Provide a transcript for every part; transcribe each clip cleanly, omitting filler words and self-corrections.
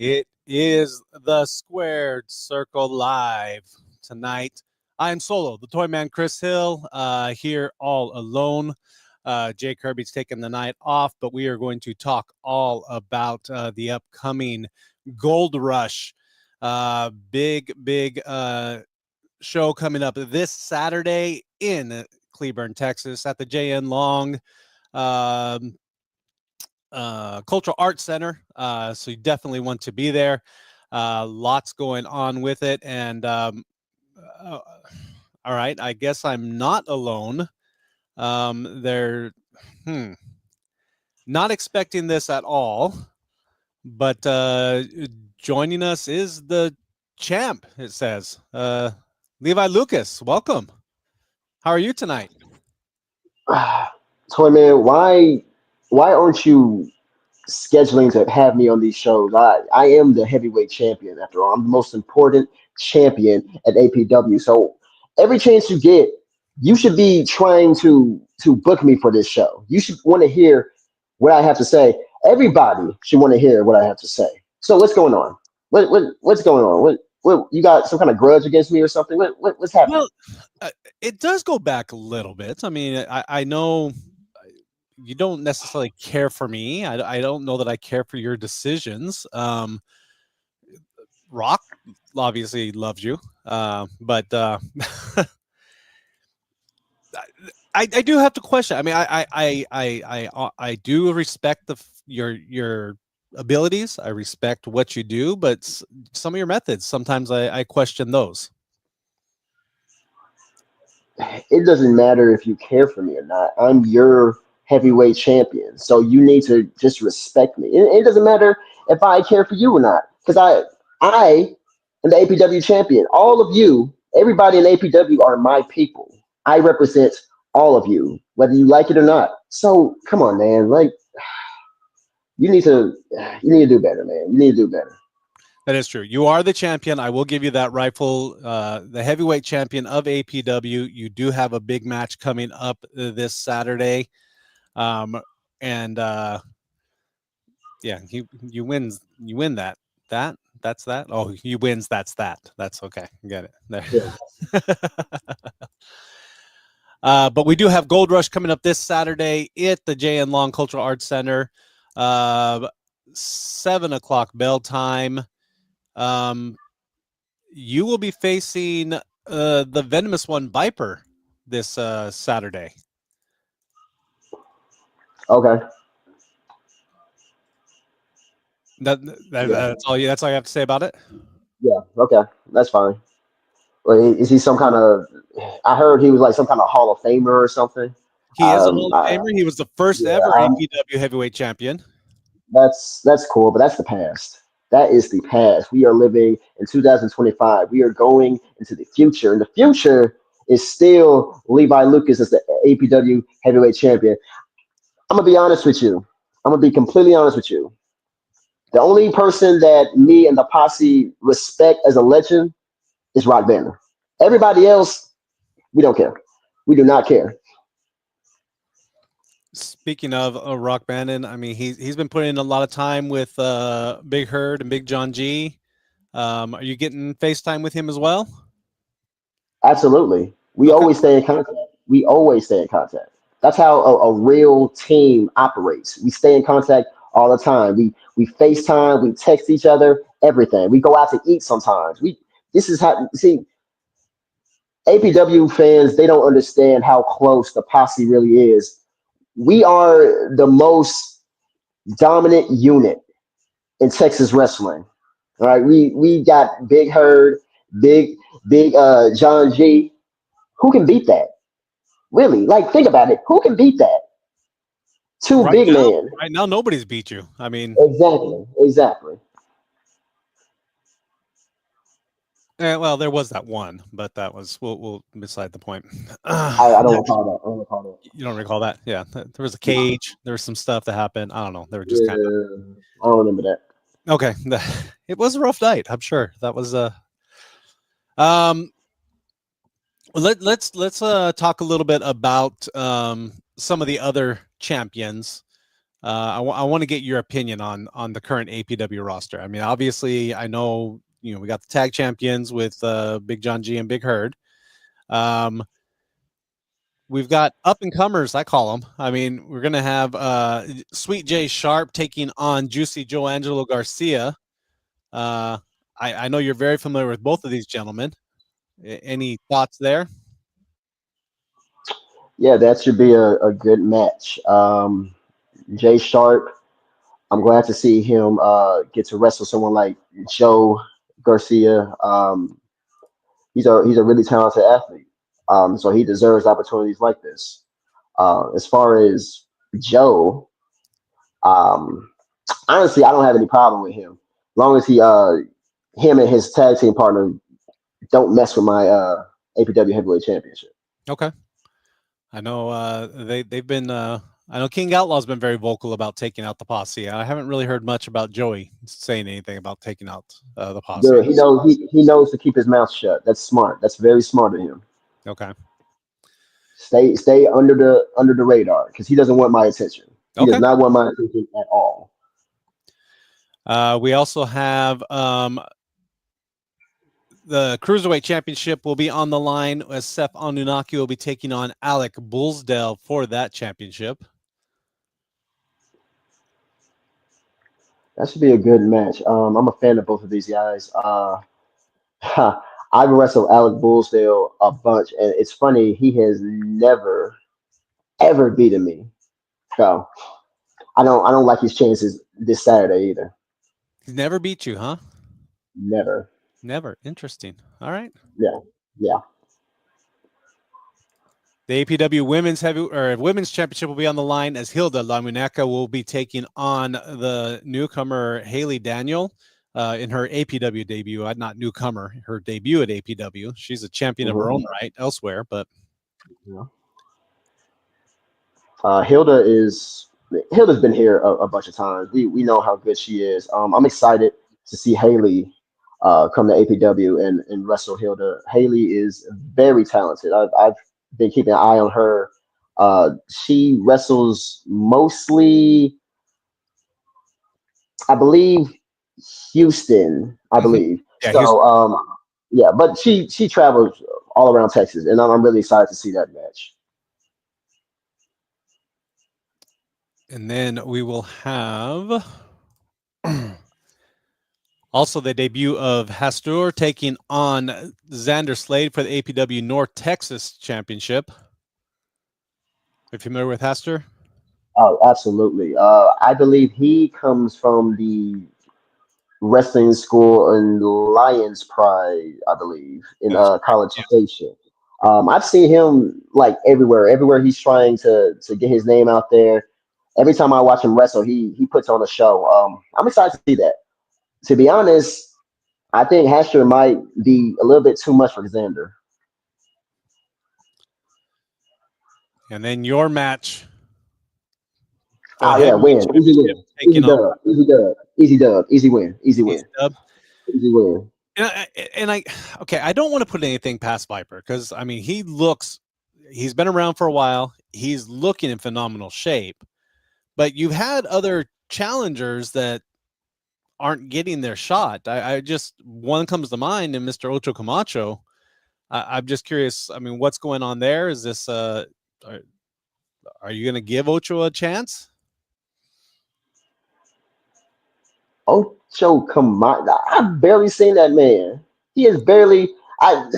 It is the Squared Circle Live tonight. I am solo, the Toy Man Chris Hill, here all alone. Jay Kirby's taking the night off, but we are going to talk all about the upcoming Gold Rush. Big show coming up this Saturday in Cleburne, Texas at the JN Long Cultural Arts Center. So you definitely want to be there. Lots going on with it. And all right, I guess I'm not alone. They're not expecting this at all, but joining us is the champ, it says. Levi Lucas, welcome. How are you tonight? Toy Man, why aren't you scheduling to have me on these shows? I am the heavyweight champion after all. I'm the most important champion at APW. So every chance you get, you should be trying to book me for this show. You should want to hear what I have to say. Everybody should want to hear what I have to say. So what's going on? What's going on? What you got some kind of grudge against me or something? What's happening? Well, it does go back a little bit. I mean, I know you don't necessarily care for me. I don't know that I care for your decisions. Rock obviously loves you, but I do have to question. I mean, I do respect your abilities. I respect what you do, but some of your methods, sometimes I question those. It doesn't matter if you care for me or not. I'm your heavyweight champion. So you need to just respect me. It doesn't matter if I care for you or not. Because I am the APW champion. All of you, everybody in APW are my people. I represent all of you, whether you like it or not. So come on, man. Like you need to you need to do better, man. You need to do better. That is true. You are the champion. I will give you that rightful, the heavyweight champion of APW. You do have a big match coming up this Saturday, and yeah, you win that. That's that. Oh, he wins. That's that. That's okay. Get it there. Yeah. But we do have Gold Rush coming up this Saturday at the JN Long Cultural Arts Center. 7 o'clock bell time. You will be facing the Venomous One Viper this Saturday. Okay. That's all you. That's all you have to say about it. Yeah. Okay. That's fine. Or is he some kind of? I heard he was like some kind of Hall of Famer or something. He is a Hall of Famer. He was the first Yeah, ever APW heavyweight champion. that's cool, but that's the past. That is the past. We are living in 2025. We are going into the future, and the future is still Levi Lucas as the APW heavyweight champion. I'm gonna be honest with you. I'm gonna be completely honest with you. The only person that me and the posse respect as a legend is Rock Banner. Everybody else, we don't care. We do not care. Speaking of Rock Bandon, I mean he's been putting in a lot of time with Big Herd and Big John G. Are you getting FaceTime with him as well? Absolutely. We Okay. always stay in contact. We always stay in contact. That's how a real team operates. We stay in contact all the time. We FaceTime, we text each other, everything. We go out to eat sometimes. We this is how see APW fans, they don't understand how close the posse really is. We are the most dominant unit in Texas wrestling. All right. We got Big Herd, big John G. Who can beat that? Really? Like, think about it. Who can beat that? Two Right big now, men. right now, nobody's beat you. I mean, Exactly. Exactly. well, there was that one, but that was we'll beside the point. I don't recall that. I don't recall that. You don't recall that? Yeah, there was a No. cage. There was some stuff that happened. I don't know. They were just kind Yeah, I don't remember that. of okay. It was a rough night. I'm sure that was um. Let's talk a little bit about some of the other champions. I want to get your opinion on the current APW roster. I mean, obviously, I know we got the tag champions with Big John G and Big Herd. We've got up and comers, I call them. I mean, we're gonna have Sweet J Sharp taking on Juicy Joe Angelo Garcia. I know you're very familiar with both of these gentlemen. Any thoughts there? Yeah, that should be a good match. Jay Sharp, I'm glad to see him get to wrestle someone like Joe Garcia. He's a really talented athlete. So he deserves opportunities like this. As far as Joe, um, honestly, I don't have any problem with him, as long as him and his tag team partner don't mess with my APW Heavyweight Championship. Okay. I know they've been. I know King Outlaw's been very vocal about taking out the posse. I haven't really heard much about Joey saying anything about taking out the posse. Good. He knows to keep his mouth shut. That's smart. That's very smart of him. Okay. Stay under the radar because he doesn't want my attention. He does Okay. not want my attention at all. We also have the Cruiserweight Championship will be on the line as Seth Anunnaki will be taking on Alec Bullsdale for that championship. That should be a good match. I'm a fan of both of these guys. I've wrestled Alec Bullsdale a bunch, and it's funny he has never ever beaten me. So I don't like his chances this Saturday either. He's never beat you, huh? Never. Never. Interesting. All right. Yeah. Yeah. The APW Women's Championship will be on the line as Hilda Lamuneka will be taking on the newcomer Haley Daniel in her APW debut. Not newcomer, her debut at APW. She's a champion of her own right elsewhere, but Yeah. Hilda's been here a bunch of times. We know how good she is. I'm excited to see Haley come to APW and wrestle Hilda. Haley is very talented. I've been keeping an eye on her. She wrestles mostly, I believe, Houston. I believe yeah, Houston. so. Yeah, but she travels all around Texas, and I'm really excited to see that match. And then we will have also the debut of Hastur taking on Xander Slade for the APW North Texas Championship. Are you familiar with Hastur? Oh, absolutely. I believe he comes from the wrestling school in Lions Pride, I believe, in College Yeah. Station. I've seen him like everywhere. Everywhere he's trying to get his name out there. Every time I watch him wrestle, he puts on a show. I'm excited to see that. To be honest, I think Hasher might be a little bit too much for Xander. And then your match for the Oh yeah, heavyweight win, easy championship win, easy taking on dub, easy dub, easy dub, easy win, easy East win, Dub. easy win. Okay, I don't want to put anything past Viper because I mean he's been around for a while. He's looking in phenomenal shape, but you've had other challengers that aren't getting their shot. I just one comes to mind, and Mr. Ocho Camacho. I'm just curious. I mean, what's going on there? Is this are, are you going to give Ocho a chance? Ocho, come on! I've barely seen that man. He is barely. I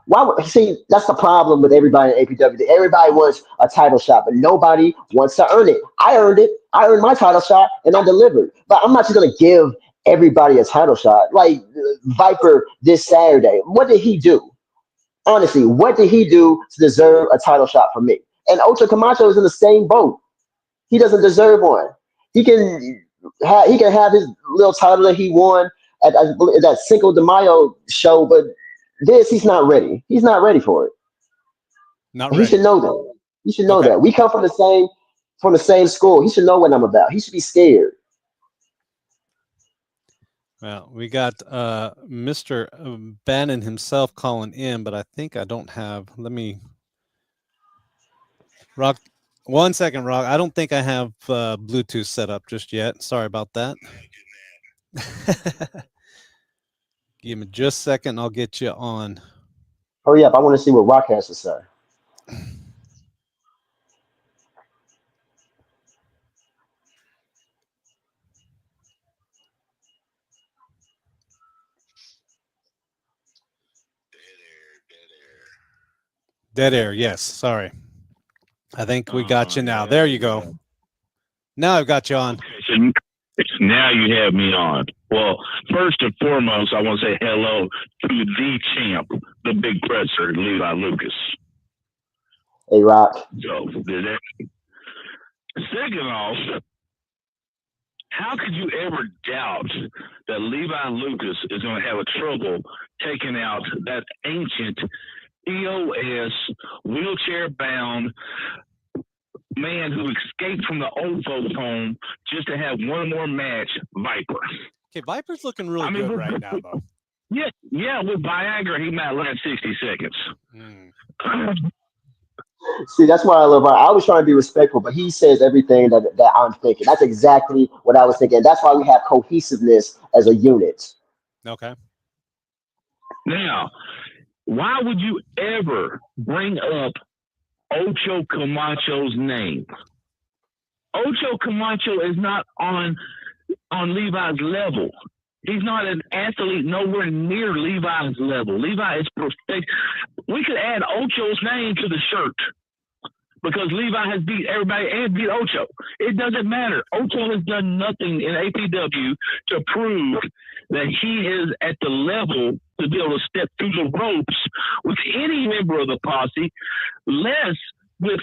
why would see that's the problem with everybody in APW. Everybody wants a title shot, but nobody wants to earn it. I earned it. I earned my title shot, and I delivered. But I'm not just gonna give everybody a title shot. Like Viper this Saturday, what did he do? Honestly, what did he do to deserve a title shot from me? And Ocho Camacho is in the same boat. He doesn't deserve one. He can he can have his little title that he won at that Cinco de Mayo show, but this he's not ready. He's not ready for it. Not And he ready. should know that. He should know Okay. that. We come from the same school. He should know what I'm about. He should be scared. Well, we got Mr. Bannon himself calling in, but I think I don't have. Let me. Rock. 1 second, Rock. I don't think I have Bluetooth set up just yet. Sorry about that. Give me just a second. I'll get you on. Hurry up! I want to see what Rock has to say. Dead air. Yes. Sorry. I think we got you now. Yeah, There you go. yeah. Now I've got you on. Okay, so now you have me on. Well, first and foremost, I want to say hello to the champ, the big presser, Levi Lucas. Hey, Rock. So, second off, how could you ever doubt that Levi Lucas is going to have a trouble taking out that ancient EOS wheelchair-bound man who escaped from the old folks' home just to have one more match, Viper? Okay, Viper's looking really good right now, though. Yeah, with Viagra, he might last 60 seconds. See, that's why I love Rock. I was trying to be respectful, but he says everything that I'm thinking. That's exactly what I was thinking. That's why we have cohesiveness as a unit. Okay. Now, why would you ever bring up Ocho Camacho's name? Ocho Camacho is not on Levi's level. He's not an athlete nowhere near Levi's level. Levi is perfect. We could add Ocho's name to the shirt because Levi has beat everybody and beat Ocho. It doesn't matter. Ocho has done nothing in APW to prove that he is at the level to be able to step through the ropes with any member of the posse, less with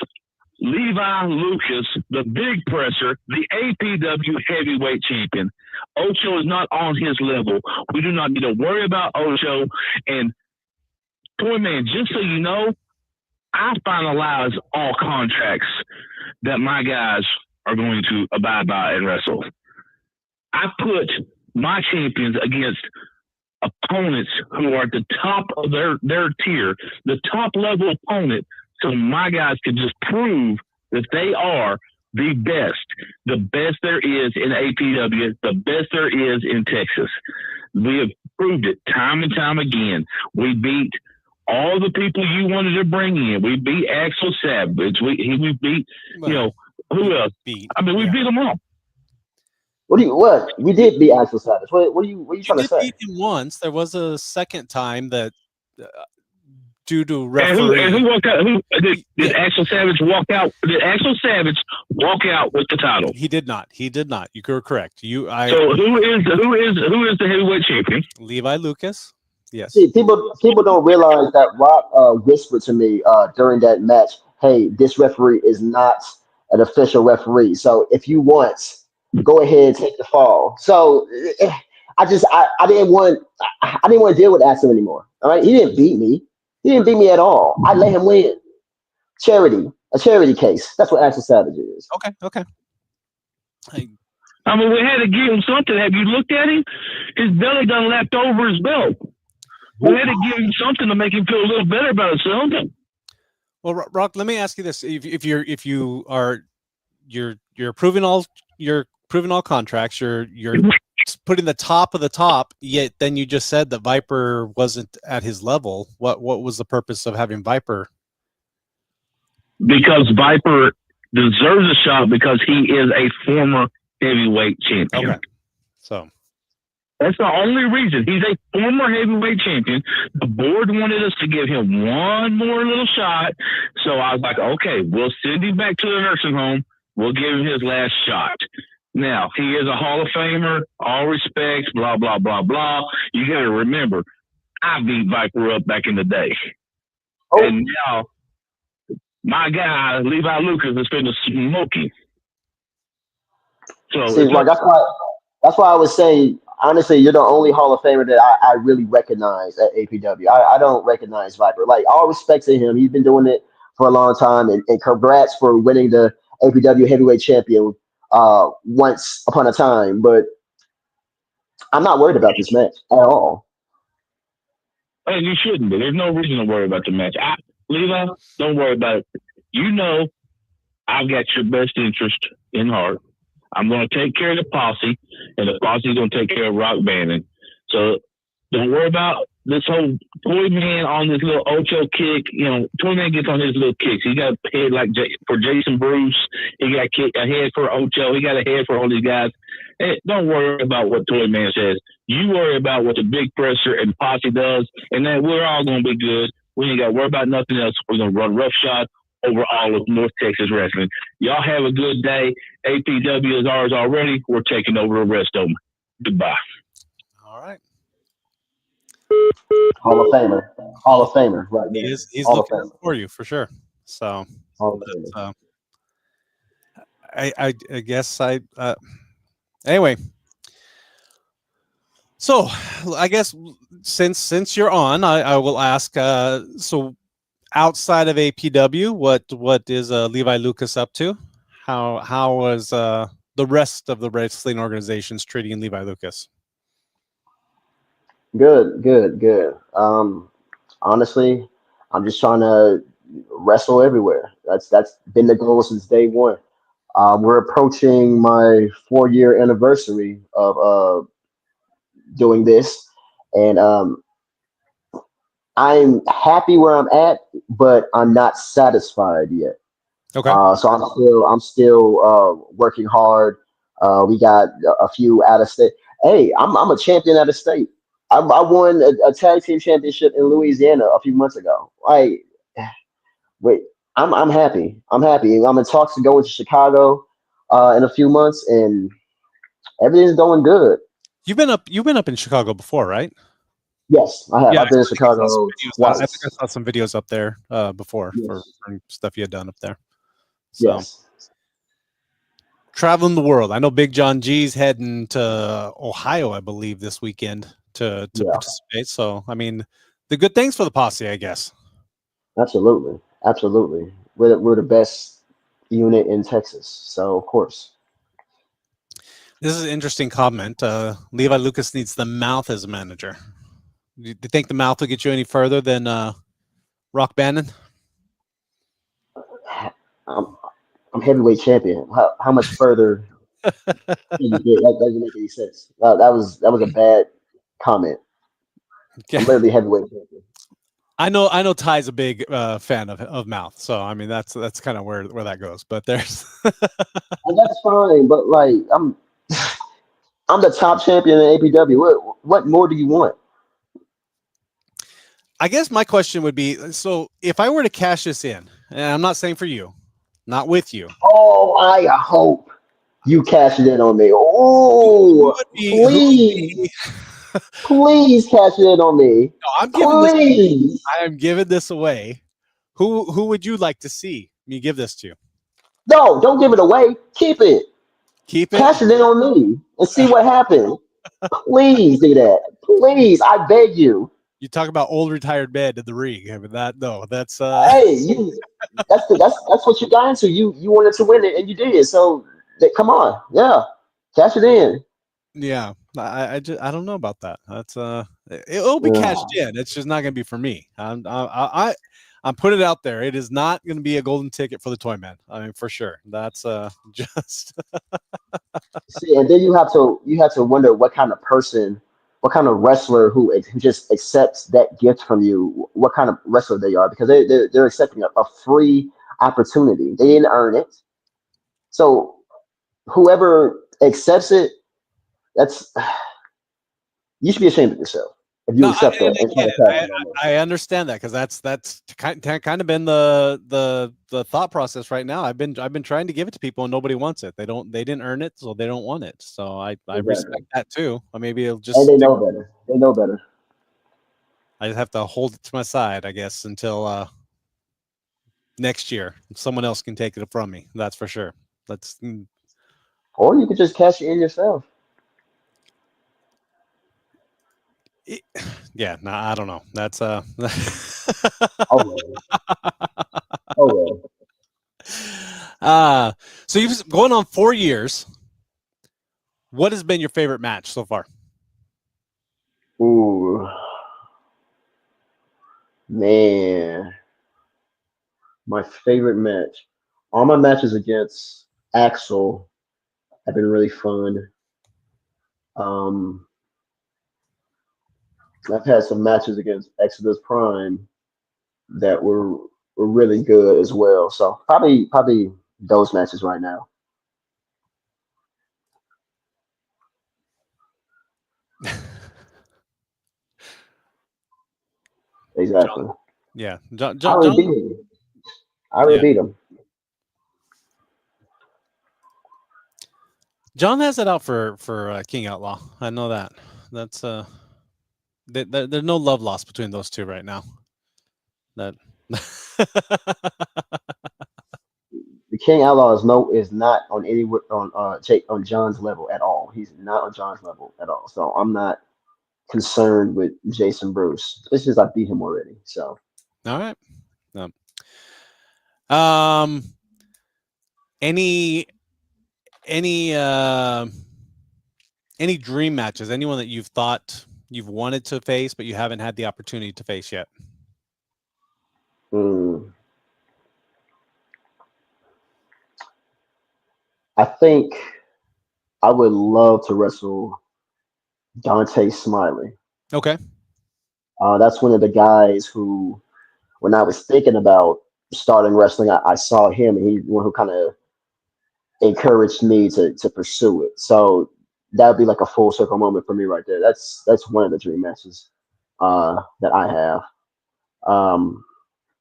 Levi Lucas, the big presser, the APW heavyweight champion. Ocho is not on his level. We do not need to worry about Ocho. And Toyman, just so you know, I finalize all contracts that my guys are going to abide by and wrestle. I put my champions against opponents who are at the top of their tier, the top level opponent, so my guys can just prove that they are the best there is in APW, the best there is in Texas. We have proved it time and time again. We beat all the people you wanted to bring in. We beat Axel Savage. We beat, who else? We beat them all. What? We did beat Axel Savage. What are you trying to say? Beat him once. There was a second time that due to referee. And who walked out? Did Axel Savage walk out? Did Axel Savage walk out with the title? He did not. You were correct. So who is the heavyweight champion? Levi Lucas. Yes. See, people don't realize that Rock whispered to me during that match, "Hey, this referee is not an official referee. So if you want, go ahead and take the fall." So I didn't want to deal with Axel anymore. All right, he didn't beat me. He didn't beat me at all. I let him win. A charity case. That's what Axel Savage is. Okay. I mean, we had to give him something. Have you looked at him? His belly done lapped over his belt. We had to give him something to make him feel a little better about himself. Well, Rock, let me ask you this: if you're approving all contracts, you're putting the top of the top, yet then you just said that Viper wasn't at his level. What was the purpose of having Viper? Because Viper deserves a shot because he is a former heavyweight champion. Okay. So that's the only reason. He's a former heavyweight champion. The board wanted us to give him one more little shot. So I was like, okay, we'll send him back to the nursing home. We'll give him his last shot. Now, he is a Hall of Famer, all respects, blah, blah, blah, blah. You got to remember, I beat Viper up back in the day. Oh. And now, my guy, Levi Lucas, is going to smoke him. So, see, like, that's why I was saying, honestly, you're the only Hall of Famer that I really recognize at APW. I don't recognize Viper. Like, all respect to him. He's been doing it for a long time, and congrats for winning the APW heavyweight champion once upon a time, but I'm not worried about this match at all. And you shouldn't be. There's no reason to worry about the match. Levi, don't worry about it. You know, I've got your best interest in heart. I'm going to take care of the posse, and the posse's going to take care of Rock Bannon. So don't worry about this whole Toy Man on this little Ocho kick. Toy Man gets on his little kicks. He got a head like for Jason Bruce. He got a head for Ocho. He got a head for all these guys. Hey, don't worry about what Toy Man says. You worry about what the big presser and posse does, and then we're all going to be good. We ain't got to worry about nothing else. We're going to run roughshod over all of North Texas wrestling. Y'all have a good day. APW is ours already. We're taking over the rest of them. Goodbye. All right. Hall of Famer. Hall of Famer right there. He's Hall looking out for you for sure. So I guess anyway. So I guess since you're on, I will ask. So outside of APW, what is Levi Lucas up to? How was the rest of the wrestling organizations treating Levi Lucas? Good. Honestly, I'm just trying to wrestle everywhere. That's been the goal since day one. We're approaching my 4-year anniversary of doing this, and I'm happy where I'm at, but I'm not satisfied yet. Okay. So I'm still working hard. We got a few out of state. Hey, I'm a champion out of state. I won a tag team championship in Louisiana a few months ago. Wait, I'm happy. I'm happy. I'm in talks to go into Chicago in a few months, and everything's going good. You've been up in Chicago before, right? Yes, I have. Yeah, I've been in Chicago I think twice. I saw some videos up there before for Yes. stuff you had done up there. So Yes. traveling the world. I know Big John G's heading to Ohio, I believe, this weekend to Yeah. participate. So I mean, the good things for the posse, I guess. Absolutely. We're the best unit in Texas, so of course. This is an interesting comment. Levi Lucas needs the mouth as a manager. Do you think the mouth will get you any further than Rock Bannon? I'm I'm heavyweight champion. How much further can you get? That doesn't make any sense. That was a bad comment. I'm literally heavyweight champion. I know Ty's a big fan of mouth, so I mean that's kind of where that goes. But there's And that's fine, but like I'm the top champion in APW. What more do you want? I guess my question would be, so if I were to cash this in, and I'm not saying for you, not with you, Oh, I hope you cash it in on me. who Oh, would please, be please cash it in on me. no, I'm giving this Please. I am giving this away. Who would you like to see me give this to? No, don't give it away. Keep it. Keep it? Cash it in on me and see what happens. Please do that. Please, I beg you. You talk about old retired man in the ring. I mean that no, that's Hey, that's what you got into. You wanted to win it and you did. So come on, yeah, cash it in. yeah. I don't know about that. That's it'll be cashed Yeah. in. It's just not gonna be for me. I'm putting it out there. It is not going to be a golden ticket for the Toy Man. I mean, for sure. That's just See, and then you have to wonder what kind of person, what kind of wrestler who just accepts that gift from you, what kind of wrestler they are, because they're accepting a free opportunity. They didn't earn it. So whoever accepts it, that's you should be ashamed of yourself if you no. accept that And I and try get to it. pass it on. I understand that because that's kind of been the thought process right now. I've been trying to give it to people and nobody wants it. They didn't earn it, so they don't want it. So I Exactly. respect that too. Or maybe it'll And just they stick. know better. They know better. I just have to hold it to my side, I guess, until next year. Someone else can take it from me. That's for sure. That's Or you could just cash it in yourself. it, yeah. No, I don't know. That's Oh well. Oh well. uh so you've going on 4 years. What has been your favorite match so far? Ooh, man. My favorite match. All my matches against Axel have been really fun. I've had some matches against Exodus Prime that were really good as well. So probably those matches right now. Exactly. Yeah. I already beat him. I already beat him. John has it out for King Outlaw. I know that. That's there's no love lost between those two right now. That The King Outlaw is not on on John's level at all. He's not on John's level at all. So I'm not concerned with Jason Bruce. It's just I beat him already. So all right. Any dream matches? Anyone that you've thought you've wanted to face but you haven't had the opportunity to face yet? I think I would love to wrestle Dante Smiley. Okay. That's one of the guys who, when I was thinking about starting wrestling, I saw him, and he's one who kind of encouraged me to pursue it. So that would be like a full circle moment for me right there. That's one of the dream matches that I have.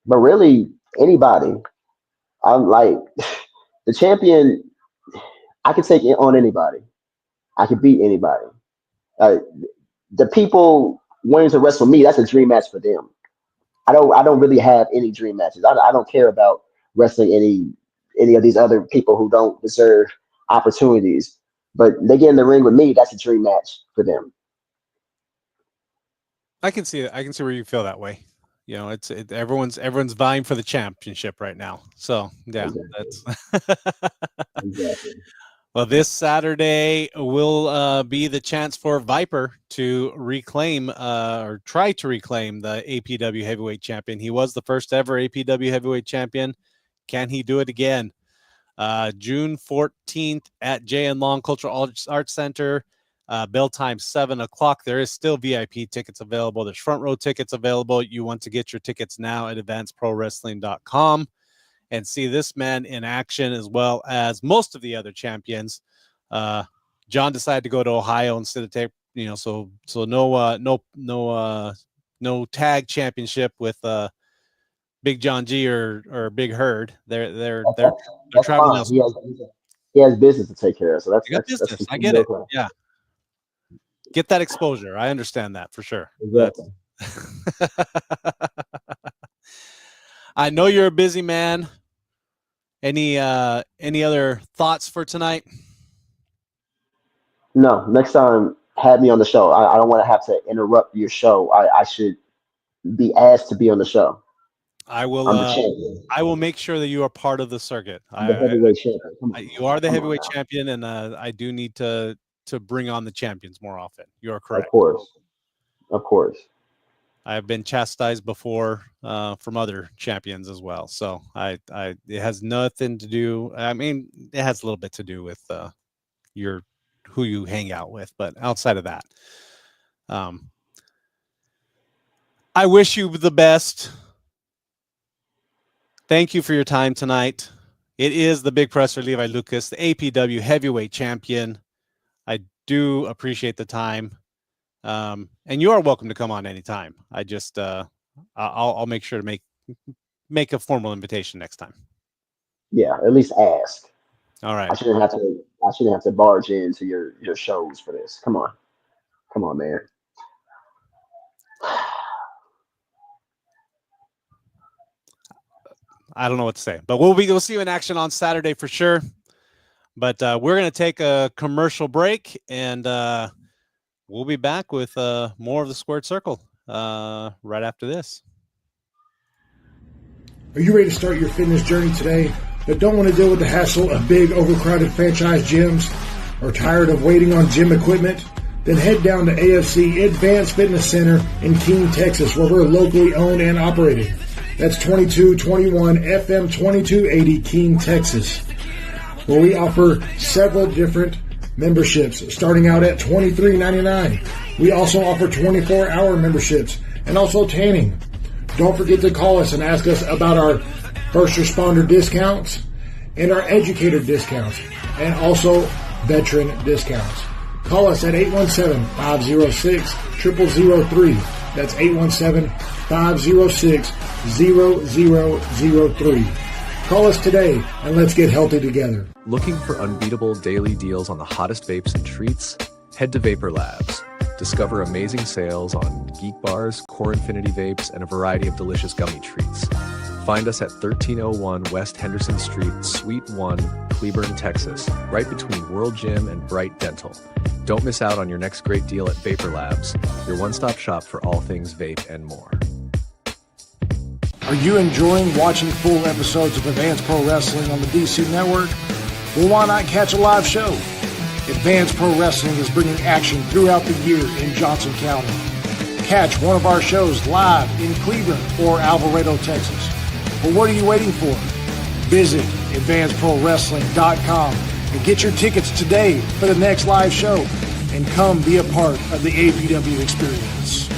But really, anybody. I'm like the champion. I can take it on anybody. I can beat anybody. The people wanting to wrestle me, that's a dream match for them. I don't really have any dream matches. I don't care about wrestling any of these other people who don't deserve opportunities. But they get in the ring with me, that's a dream match for them. I can see it. I can see where you feel that way. You know, everyone's vying for the championship right now. So yeah, Exactly. that's Exactly. well, this Saturday will be the chance for Viper to reclaim or try to reclaim the APW heavyweight champion. He was the first ever APW heavyweight champion. Can he do it again? June 14th at J.N. Long Cultural Arts Center. Bell time 7:00. There is still VIP tickets available. There's front row tickets available. You want to get your tickets now at advancedprowrestling.com and see this man in action, as well as most of the other champions. John decided to go to Ohio instead of so no tag championship with Big John G or Big Herd. They're traveling. He has business to take care of, so that's business. I get it. Yeah. Get that exposure. I understand that for sure. Exactly. I know you're a busy man. Any other thoughts for tonight? No. Next time, have me on the show. I don't want to have to interrupt your show. I should be asked to be on the show. I will. I'm the champion. I will make sure that you are part of the circuit. The heavyweight champion. You are the heavyweight champion, and I do need to bring on the champions more often. You are correct. Of course. I've been chastised before from other champions as well. So it has nothing to do. I mean, it has a little bit to do with who you hang out with, but outside of that, I wish you the best. Thank you for your time tonight. It is the Big Presser Levi Lucas, the APW heavyweight champion. I do appreciate the time. And you are welcome to come on anytime. I just I'll make sure to make a formal invitation next time. Yeah, at least ask. All right. I shouldn't have to barge into your shows for this. Come on, man. I don't know what to say, but we'll see you in action on Saturday for sure. But we're going to take a commercial break, and we'll be back with more of the Squared Circle right after this. Are you ready to start your fitness journey today, but don't want to deal with the hassle of big, overcrowded franchise gyms, or tired of waiting on gym equipment? Then head down to AFC Advanced Fitness Center in Keene, Texas, where we're locally owned and operated. That's 2221 FM 2280 Keene, Texas, where we offer several different memberships starting out at $23.99. We also offer 24-hour memberships and also tanning. Don't forget to call us and ask us about our first responder discounts and our educator discounts and also veteran discounts. Call us at 817-506-0003. That's 817-506-0003. Call us today and let's get healthy together. Looking for unbeatable daily deals on the hottest vapes and treats? Head to Vapor Labs. Discover amazing sales on Geek Bars, Core Infinity Vapes, and a variety of delicious gummy treats. Find us at 1301 West Henderson Street, Suite 1, Cleburne, Texas, right between World Gym and Bright Dental. Don't miss out on your next great deal at Vapor Labs, your one-stop shop for all things vape and more. Are you enjoying watching full episodes of Advanced Pro Wrestling on the DC Network? Well, why not catch a live show? Advanced Pro Wrestling is bringing action throughout the year in Johnson County. Catch one of our shows live in Cleburne or Alvarado, Texas. But what are you waiting for? Visit advancedprowrestling.com and get your tickets today for the next live show and come be a part of the APW experience.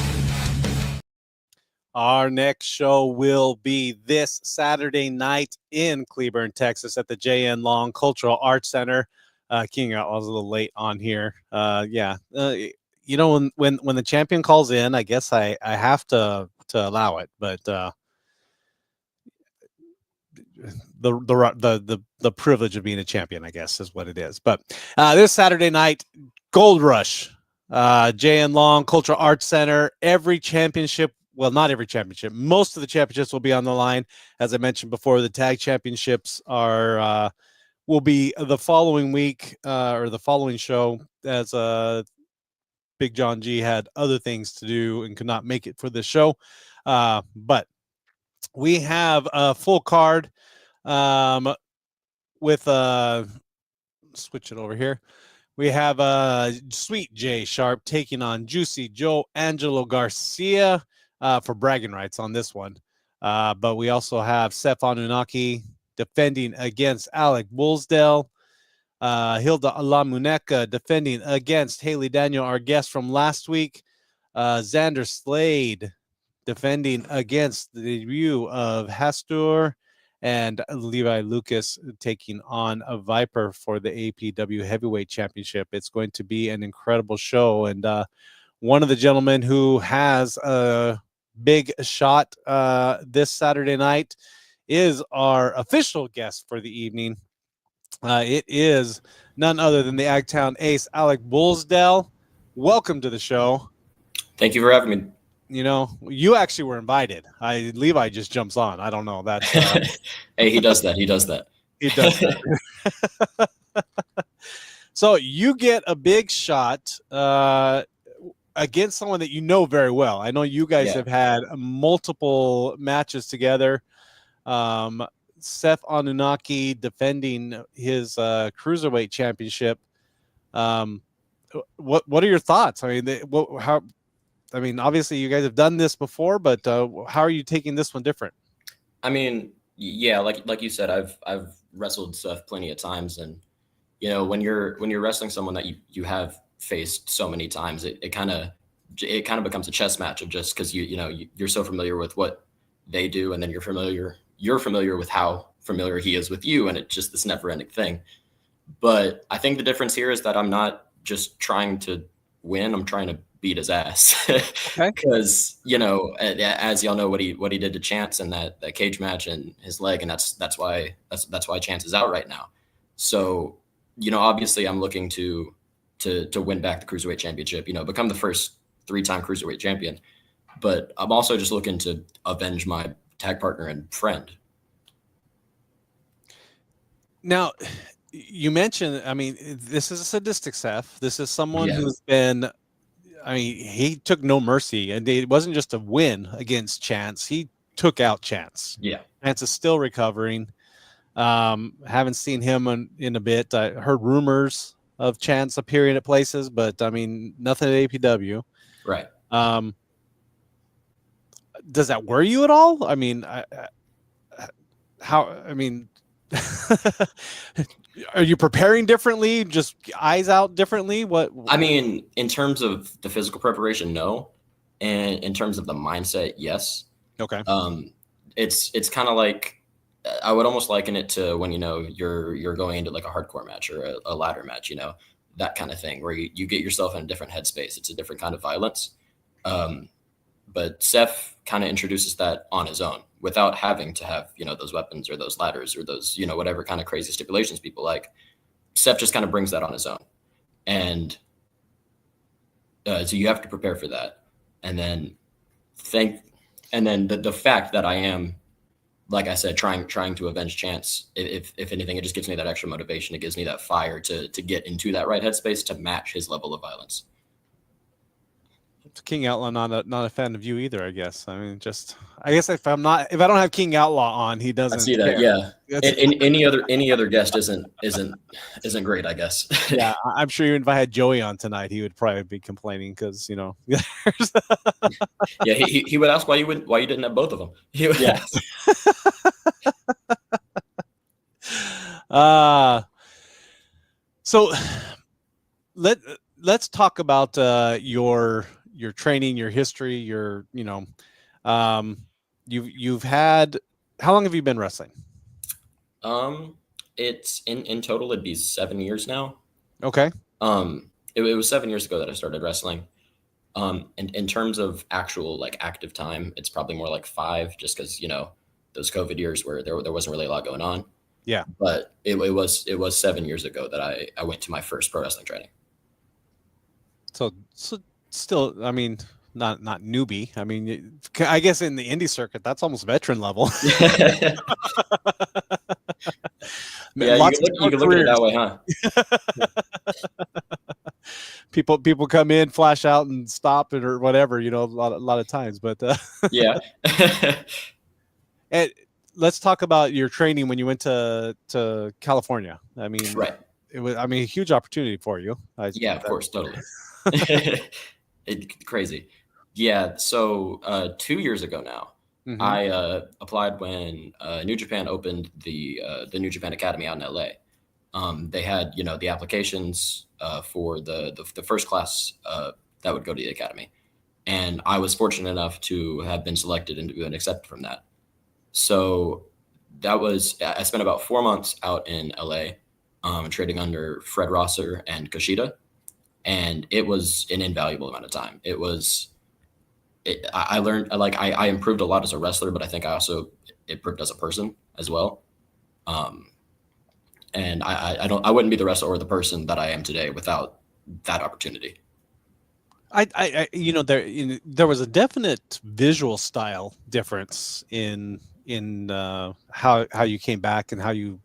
Our next show will be this Saturday night in Cleburne, Texas at the J.N. Long Cultural Arts Center. King, I was a little late on here. You know, when the champion calls in, I guess I have to allow it, but the privilege of being a champion, I guess, is what it is. But this Saturday night, Gold Rush, J.N. Long Cultural Arts Center. Every championship, well, not every championship, most of the championships will be on the line. As I mentioned before, the tag championships are will be the following week or the following show, as Big John G had other things to do and could not make it for this show. But we have a full card with switch it over here. We have Sweet J Sharp taking on Juicy Joe Angelo Garcia for bragging rights on this one. But we also have Seth Anunnaki defending against Alec Bullsdale. Hilda Alamuneka defending against Haley Daniel, our guest from last week. Xander Slade defending against the debut of Hastur, and Levi Lucas taking on a Viper for the APW Heavyweight Championship. It's going to be an incredible show, and one of the gentlemen who has a big shot this Saturday night is our official guest for the evening. It is none other than the Aggtown Ace Alec Bullsdale. Welcome to the show. Thank you for having me. You know, you actually were invited. Levi just jumps on. I don't know that. Hey, he does that. He does that. He does that. So you get a big shot against someone that you know very well. I know you guys have had multiple matches together. Seth Anunnaki defending his cruiserweight championship. What are your thoughts? I mean, obviously you guys have done this before, but how are you taking this one different? I mean, yeah, like you said, I've wrestled Seth plenty of times, and you know, when you're wrestling someone that you have faced so many times, it kind of becomes a chess match of just because you're so familiar with what they do, and then you're familiar with how familiar he is with you, and it's just this never-ending thing. But I think the difference here is that I'm not just trying to win; I'm trying to beat his ass. Because as y'all know, what he did to Chance in that cage match and his leg, and that's why Chance is out right now. So obviously I'm looking to win back the cruiserweight championship. Become the first 3-time cruiserweight champion. But I'm also just looking to avenge my tag partner and friend. Now, you mentioned, I mean, this is a sadistic Seth. This is someone who's been, I mean, he took no mercy, and it wasn't just a win against Chance. He took out Chance. Yeah. Chance is still recovering. Haven't seen him in a bit. I heard rumors of Chance appearing at places, but I mean, nothing at APW. Right. does that worry you at all? I mean, how? I mean, are you preparing differently? Just eyes out differently? What? I mean, in terms of the physical preparation, no, and in terms of the mindset, yes. Okay. It's kind of like I would almost liken it to when you're going into like a hardcore match or a ladder match, that kind of thing where you get yourself in a different headspace. It's a different kind of violence. But Seth kind of introduces that on his own without having to have, those weapons or those ladders or those, whatever kind of crazy stipulations people like. Seth just kind of brings that on his own. And so you have to prepare for that. And then the fact that I am, like I said, trying to avenge Chance, if anything, it just gives me that extra motivation. It gives me that fire to get into that right headspace to match his level of violence. King Outlaw not a fan of you either, I guess. I mean, I guess if I don't have King Outlaw on, he doesn't. I see that, care. Yeah. Any other guest isn't great, I guess. Yeah, I'm sure even if I had Joey on tonight, he would probably be complaining because Yeah, he would ask why you didn't have both of them. Yeah. So let's talk about your training, your history, you've had, how long have you been wrestling? It's in total it'd be 7 years now. Okay. It was 7 years ago that I started wrestling. In terms of actual like active time, it's probably more like 5, just because those COVID years where there wasn't really a lot going on. Yeah. But it was 7 years ago that I went to my first pro wrestling training. So still, I mean, not newbie. I mean, I guess in the indie circuit, that's almost veteran level. Yeah, you can look at it that way, huh? People come in, flash out, and stop it or whatever. A lot of times, but yeah. And let's talk about your training when you went to California. I mean, right. It was, a huge opportunity for you. Yeah, of course, totally. Crazy. Yeah. So 2 years ago now, mm-hmm. I applied when New Japan opened the New Japan Academy out in LA. They had the applications for the first class that would go to the academy, and I was fortunate enough to have been selected and to be accepted from that. So I spent about 4 months out in LA, trading under Fred Rosser and Kushida. And it was an invaluable amount of time. I learned, I improved a lot as a wrestler, but I think I also improved as a person as well. And I wouldn't be the wrestler or the person that I am today without that opportunity. There was a definite visual style difference in how you came back and how you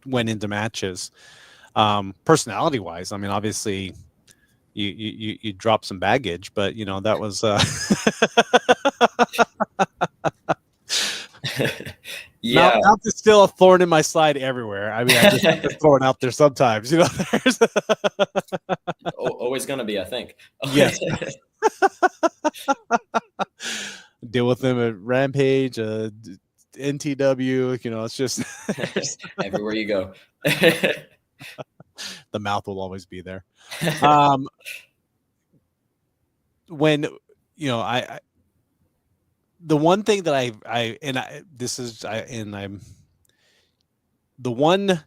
went into matches. Personality wise, I mean, obviously you dropped some baggage, but that was yeah. Mouth is still a thorn in my side everywhere. I mean, I just have to throw it out there sometimes, there's always gonna be, I think. Yes. Deal with them at Rampage, NTW, it's just everywhere you go. The mouth will always be there. When the one thing that I'm the one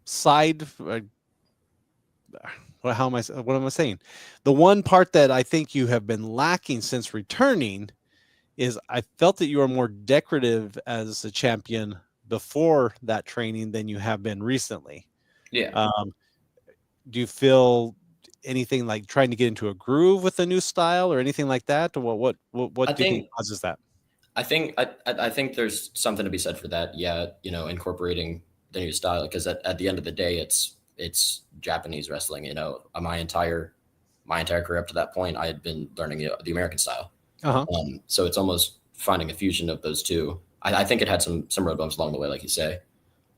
side. What am I saying? The one part that I think you have been lacking since returning is I felt that you are more decorative as a champion before that training than you have been recently. Yeah. Do you feel anything like trying to get into a groove with a new style or anything like that? Or what do you think causes that? I think there's something to be said for that. Yeah. Incorporating the new style, because at the end of the day, it's Japanese wrestling. My entire career up to that point, I had been learning the American style. Uh-huh. So it's almost finding a fusion of those two. I think it had some road bumps along the way, like you say.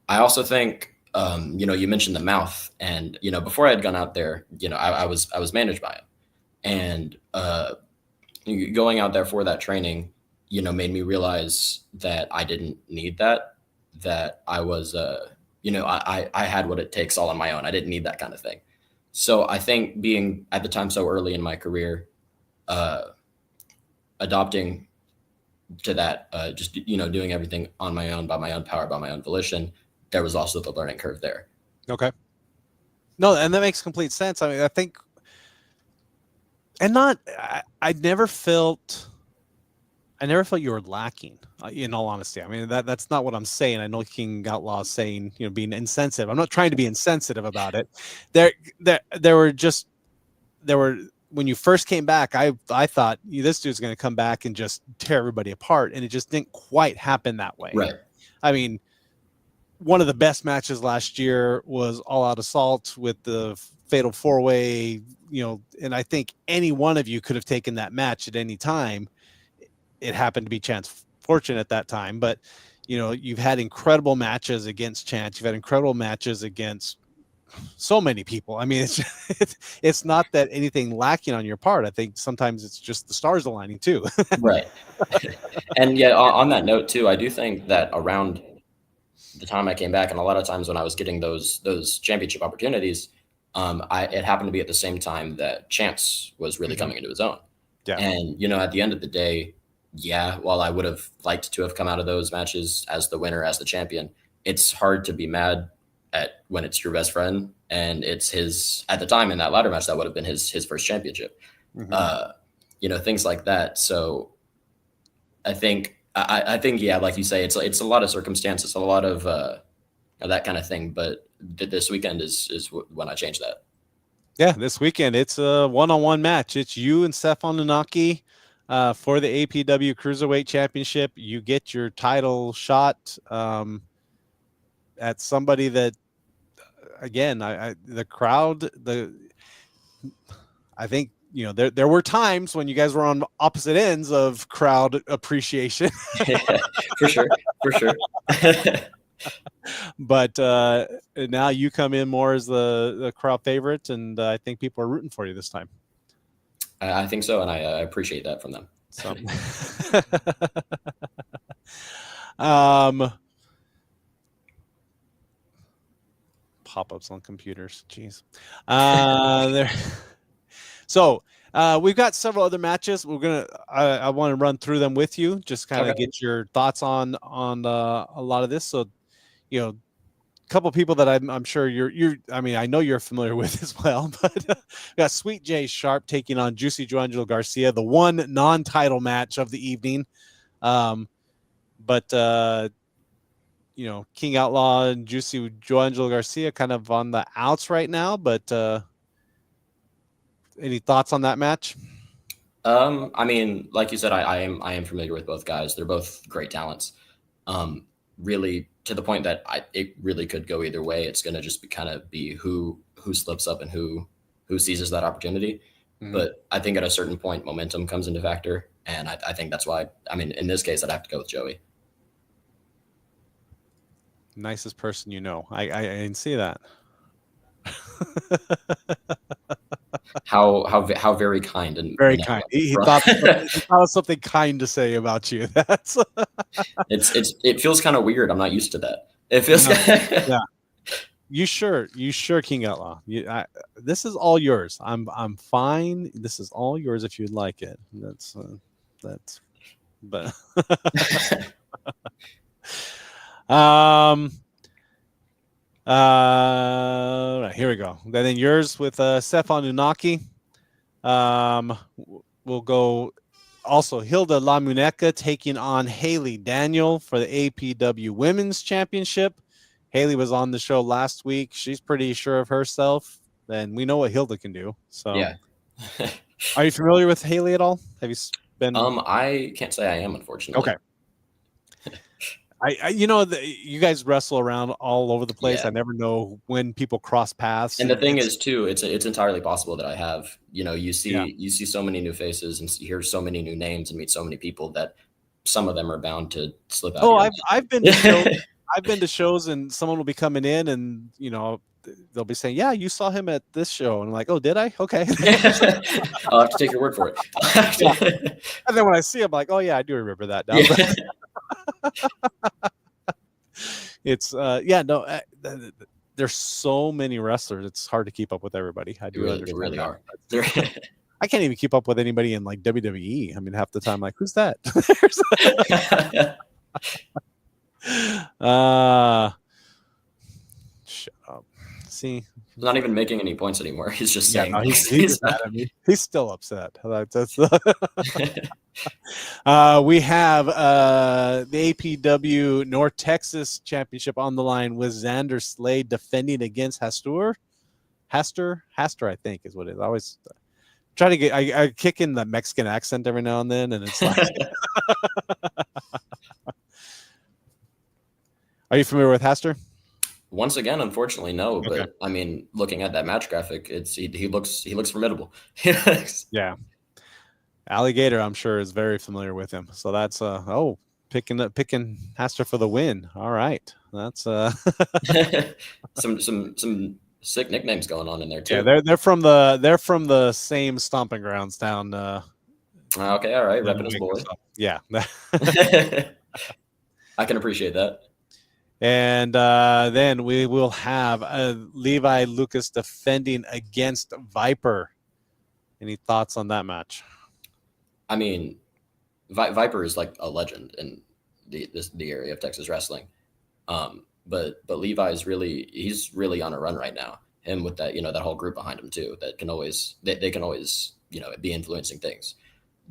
I also think, you mentioned the mouth, and before I had gone out there, I was managed by him, and going out there for that training, you know, made me realize that I didn't need that I was, you know, I had what it takes all on my own. I didn't need that kind of thing. So I think being at the time so early in my career, adopting to that, just, you know, doing everything on my own, by my own power, by my own volition, there was also the learning curve there. Okay. No, and that makes complete sense. I mean, I think, and I never felt you were lacking, in all honesty. I mean, that's not what I'm saying. I know King Outlaw is saying, you know, being insensitive. I'm not trying to be insensitive about it. There were, when you first came back, I thought this dude's going to come back and just tear everybody apart. And it just didn't quite happen that way. Right. I mean, one of the best matches last year was All Out Assault with the Fatal 4-Way, you know, and I think any one of you could have taken that match at any time. It happened to be Chance fortune at that time, but, you know, you've had incredible matches against Chance. You've had incredible matches against so many people. I mean, it's not that anything lacking on your part. I think sometimes it's just the stars aligning too. Right. And yet on that note too, I do think that around the time I came back, and a lot of times when I was getting those championship opportunities, it happened to be at the same time that Chance was really coming into his own. Yeah. And, you know, at the end of the day, yeah, while I would have liked to have come out of those matches as the winner, as the champion, it's hard to be mad at when it's your best friend and it's his, at the time in that ladder match, that would have been his first championship. You know, things like that. So I think, yeah, like you say, it's a lot of circumstances, a lot of that kind of thing. But this weekend is when I changed that. Yeah, this weekend it's a one-on-one match. It's you and Stefan Nunaki for the APW Cruiserweight Championship. You get your title shot at somebody that, again, the crowd, I think, you know, there were times when you guys were on opposite ends of crowd appreciation. For sure. But now you come in more as the crowd favorite, and I think people are rooting for you this time. I think so, and I appreciate that from them. So, pop-ups on computers. Jeez. There. So we've got several other matches. I want to run through them with you, just kind of get your thoughts on a lot of this. So, you know, a couple of people that I'm sure I mean, I know you're familiar with as well, but we got Sweet J Sharp taking on Juicy Joangelo Garcia, the one non-title match of the evening. But you know, King Outlaw and Juicy Joangelo Garcia kind of on the outs right now, but any thoughts on that match? I mean, like you said, I am familiar with both guys. They're both great talents. Really, to the point that it really could go either way. It's going to just be who slips up and who seizes that opportunity. But I think at a certain point, momentum comes into factor, and I think that's why. I mean, in this case, I'd have to go with Joey. Nicest person you know. I didn't see that. How very kind and very kind. He thought of something kind to say about you. That's it feels kind of weird. I'm not used to that. It feels yeah. You sure, King Outlaw? This is all yours. I'm fine. This is all yours if you'd like it. That's but right, here we go. Then yours with Stefan Nunaki. We'll go also Hilda La Muneca taking on Haley Daniel for the APW Women's Championship. Haley was on the show last week. She's pretty sure of herself, and we know what Hilda can do. So, yeah. Are you familiar with Haley at all? Have you been? I can't say I am, unfortunately. Okay. You know, you guys wrestle around all over the place. Yeah. I never know when people cross paths. And the thing is, too, it's entirely possible that I have. You know, you see so many new faces and hear so many new names and meet so many people that some of them are bound to slip out. Oh, I've been to shows. I've been to shows and someone will be coming in and, you know, they'll be saying, yeah, you saw him at this show. And I'm like, oh, did I? Okay. I'll have to take your word for it. And then when I see him, like, oh, yeah, I do remember that now. It's there's so many wrestlers. It's hard to keep up with everybody. I do understand. They really are. I can't even keep up with anybody in like WWE. I mean, half the time, like, who's that? Shut up. See, he's not even making any points anymore. He's just saying he's mad at me. He's still upset. That's we have the APW North Texas Championship on the line with Xander Slade defending against Haster, I think is what it is. I always try to get I kick in the Mexican accent every now and then, and it's like Are you familiar with Haster? Once again, unfortunately, no. Okay. But I mean, looking at that match graphic, he looks formidable. Yeah, Alligator, I'm sure, is very familiar with him. So that's picking Haster for the win. All right, that's some sick nicknames going on in there too. Yeah, they're from the same stomping grounds down. Okay, all right, repping his boy. Yeah, I can appreciate that. And then we will have Levi Lucas defending against Viper. Any thoughts on that match? I mean, Viper is like a legend in the area of Texas wrestling. But Levi is he's really on a run right now. Him with that, that whole group behind him too, that can always they can always, be influencing things.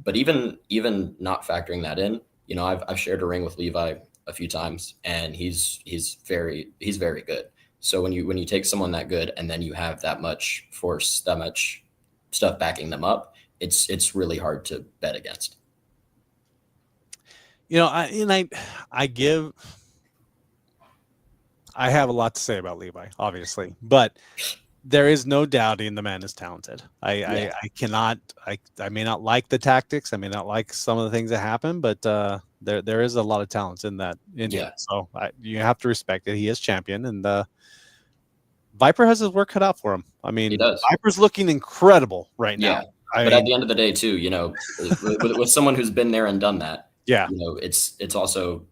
But even not factoring that in, I've shared a ring with Levi a few times, and he's very good. So when you take someone that good and then you have that much force, that much stuff backing them up, it's really hard to bet against. I have a lot to say about Levi, obviously, but there is no doubting the man is talented. I may not like the tactics. I may not like some of the things that happen, but there is a lot of talent in that. Him. So you have to respect it. He is champion, and Viper has his work cut out for him. I mean, he does. Viper's looking incredible right now. But at the end of the day, too, with someone who's been there and done that, it's also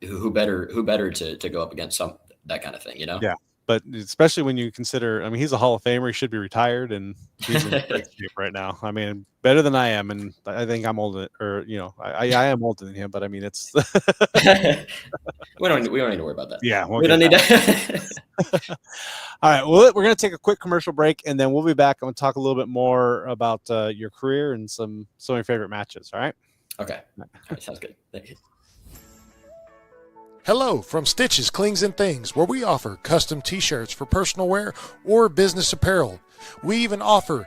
who better to go up against that kind of thing, Yeah. But especially when you consider, I mean, he's a Hall of Famer. He should be retired, and he's in great shape right now. I mean, better than I am, and I think I'm older, or I am older than him. But I mean, it's we don't need to worry about that. Yeah, we don't need to. All right, well, we're going to take a quick commercial break, and then we'll be back. I'm going to talk a little bit more about your career and some of your favorite matches. All right. Okay. All right, sounds good. Thank you. Hello from Stitches, Clings, and Things, where we offer custom t-shirts for personal wear or business apparel. We even offer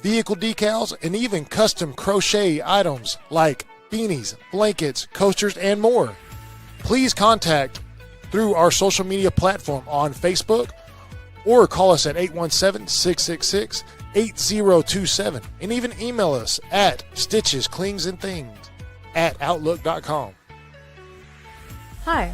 vehicle decals and even custom crochet items like beanies, blankets, coasters, and more. Please contact through our social media platform on Facebook or call us at 817-666-8027 and even email us at stitchesclingsandthings@outlook.com. Hi,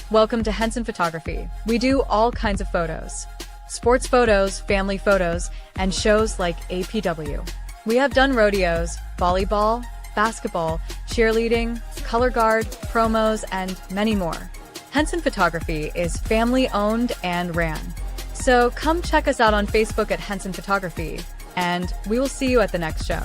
welcome to Henson Photography. We do all kinds of photos. Sports photos, family photos, and shows like APW. We have done rodeos, volleyball, basketball, cheerleading, color guard, promos, and many more. Henson Photography is family owned and ran. So come check us out on Facebook at Henson Photography, and we will see you at the next show.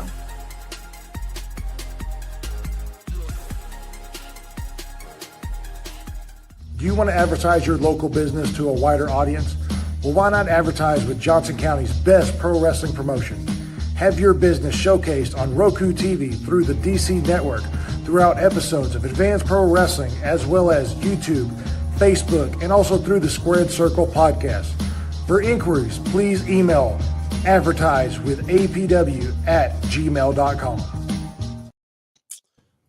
Do you want to advertise your local business to a wider audience? Well, why not advertise with Johnson County's best pro wrestling promotion? Have your business showcased on Roku TV through the DC Network throughout episodes of Advanced Pro Wrestling, as well as YouTube, Facebook, and also through the Squared Circle podcast. For inquiries, please email advertisewithapw@gmail.com.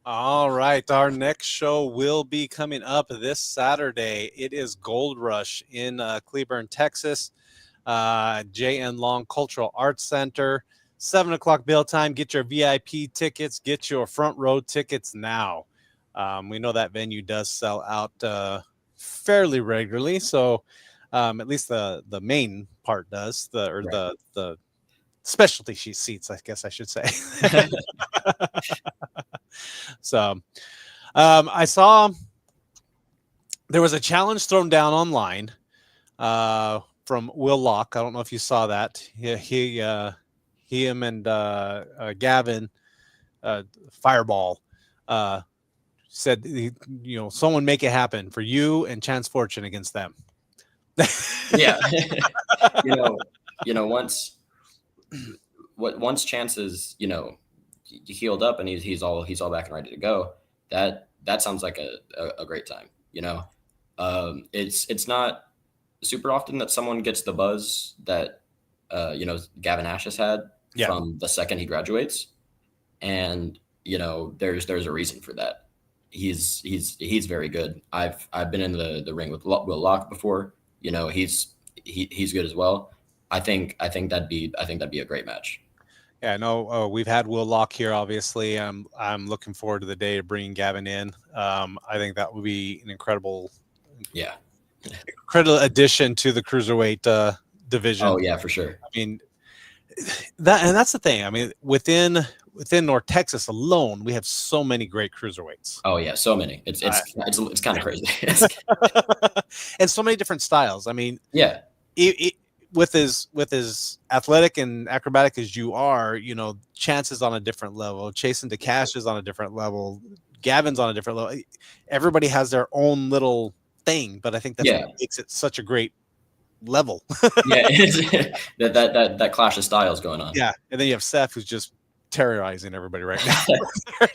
All right, our next show will be coming up this Saturday. It is Gold Rush in Cleburne, Texas, J.N. Long Cultural Arts Center. 7 o'clock bill time. Get your VIP tickets. Get your front row tickets now. We know that venue does sell out fairly regularly, so At least the main part does. Right. The specialty seats, I guess I should say. So I saw there was a challenge thrown down online from Will Locke. I don't know if you saw that. Him and Gavin Fireball said, someone make it happen for you and Chance Fortune against them. Yeah. Once Chance is, healed up and he's all back and ready to go, that sounds like a great time. It's not super often that someone gets the buzz that Gavin Ash has had from the second he graduates, and there's a reason for that. He's very good. I've been in the ring with Will Locke before. He's good as well. I think that'd be a great match. Yeah, I know we've had Will Locke here. Obviously, I'm looking forward to the day of bringing Gavin in. I think that would be an incredible addition to the cruiserweight division. Oh yeah, for sure. I mean, that's the thing. I mean, within North Texas alone, we have so many great cruiserweights. Oh yeah, so many. It's kind of crazy. And so many different styles. I mean, yeah. With his athletic and acrobatic as you are, Chance is on a different level. Chasen DeCash is on a different level. Gavin's on a different level. Everybody has their own little thing, but I think that's what makes it such a great level. Yeah, that clash of styles going on. Yeah, and then you have Seth, who's just terrorizing everybody right now.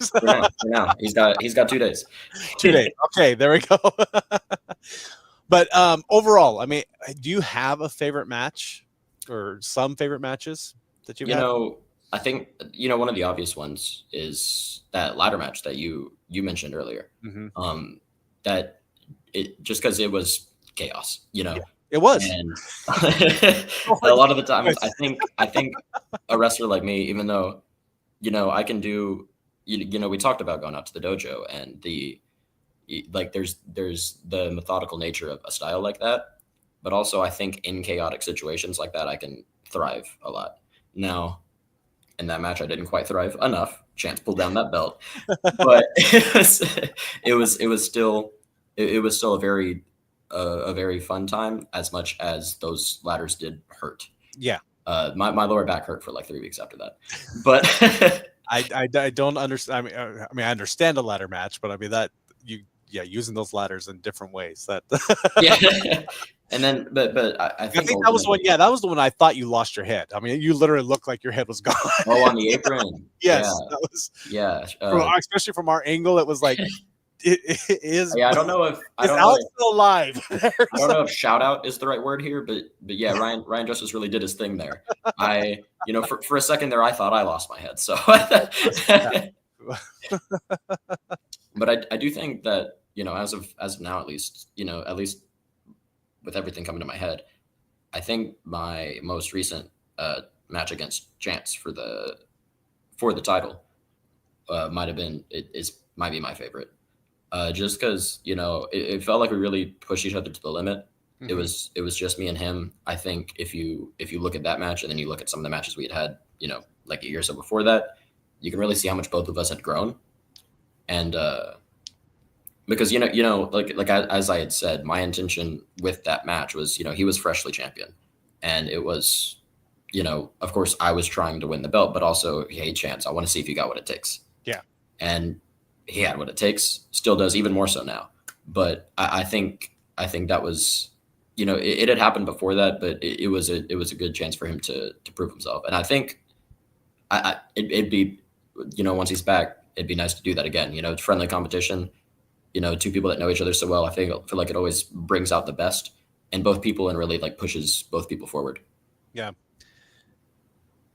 For now. He's got 2 days. 2 days. Okay, there we go. But overall, I mean, do you have a favorite match or some favorite matches that you've had? I think one of the obvious ones is that ladder match that you mentioned earlier. Mm-hmm. That it just because it was chaos, It was. And a lot of the time, I think a wrestler like me, even though I can do, we talked about going out to the dojo and there's the methodical nature of a style like that, but also I think in chaotic situations like that I can thrive a lot. Now, in that match I didn't quite thrive enough. Chance pulled down that belt, but it was still a very fun time, as much as those ladders did hurt. Yeah. My lower back hurt for like 3 weeks after that, but I don't understand. I mean, I understand a ladder match, but I mean using those ladders in different ways. That yeah. And then, but I think that was one. Yeah, that was the one I thought you lost your head. I mean, you literally looked like your head was gone. Oh, on the apron. Yes, yeah. That was. Yeah, especially from our angle, it was like it is. Yeah, I don't know if Alex still alive. I don't know if shout out is the right word here, but yeah, Ryan Justice really did his thing there. For a second there, I thought I lost my head. So, but I do think that as of now, at least with everything coming to my head, I think my most recent match against Chance for the title might be my favorite. Just because it felt like we really pushed each other to the limit. Mm-hmm. It was just me and him. I think if you look at that match and then you look at some of the matches we had like a year or so before that, you can really see how much both of us had grown. And because like as I had said, my intention with that match was he was freshly champion, and it was of course I was trying to win the belt, but also, hey Chance, I want to see if you got what it takes. Yeah. And he had what it takes, still does, even more so now. But I think that was it had happened before that, but it was a good chance for him to prove himself. And I think it'd be once he's back, it'd be nice to do that again. It's friendly competition. Two people that know each other so well. I feel like it always brings out the best in both people and really like pushes both people forward. Yeah.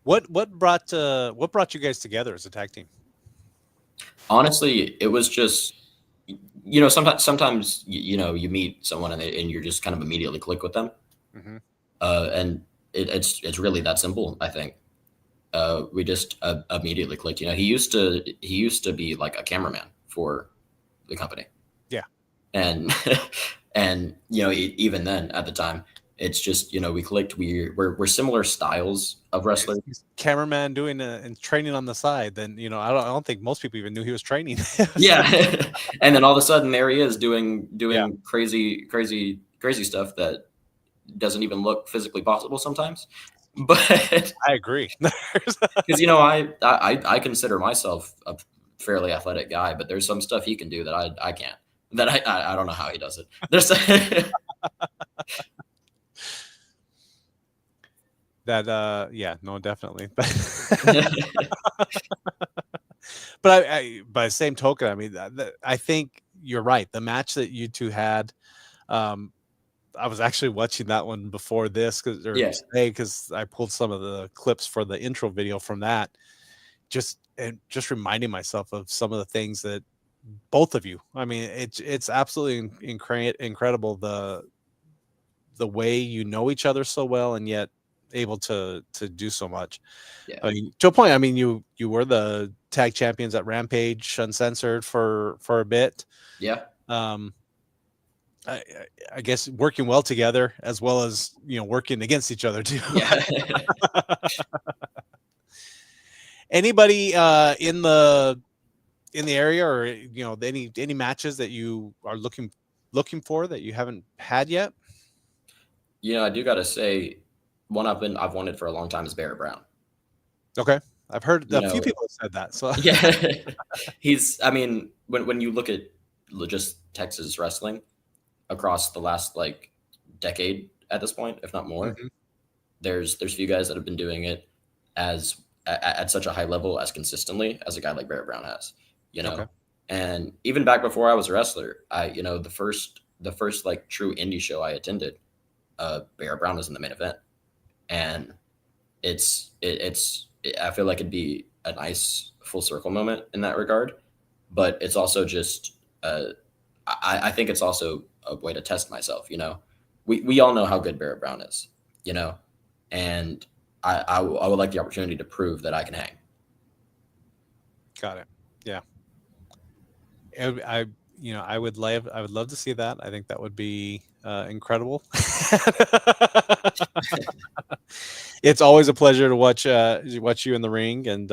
What brought you guys together as a tag team? Honestly, it was just sometimes you meet someone and you're just kind of immediately click with them. Mm-hmm. And it's really that simple. I think we just immediately clicked. He used to be like a cameraman for the company. Yeah. and and even then at the time, it's just we clicked. We're similar styles of wrestler. He's cameraman doing and training on the side. Then I don't think most people even knew he was training. Yeah, and then all of a sudden there he is doing Yeah. crazy stuff that doesn't even look physically possible sometimes. But I agree. because I consider myself a fairly athletic guy, but there's some stuff he can do that I can't. That I don't know how he does it. There's that yeah, no, definitely. But by the same token, I mean, I think you're right. The match that you two had, I was actually watching that one before this today because I pulled some of the clips for the intro video from that, just reminding myself of some of the things that both of you. I mean, it's absolutely incredible the way you know each other so well and yet able to do so much. Yeah. I mean, to a point. I mean, you were the tag champions at Rampage Uncensored for a bit. Yeah. I guess working well together as well as working against each other too. Yeah. Anybody in the area, or any matches that you are looking for that you haven't had yet? I do gotta say, one I've wanted for a long time is Barrett Brown. Okay, I've heard a few people have said that. So yeah, I mean, when you look at just Texas wrestling across the last decade at this point, if not more, there's few guys that have been doing it at such a high level as consistently as a guy like Barrett Brown has. Okay. And even back before I was a wrestler, the first true indie show I attended, Barrett Brown was in the main event, and I feel like it'd be a nice full circle moment in that regard, but it's also just I think it's also a way to test myself. We all know how good Barrett Brown is, and I would like the opportunity to prove that I can hang. Got it. Yeah. I would love to see that. I think that would be incredible. It's always a pleasure to watch you in the ring, and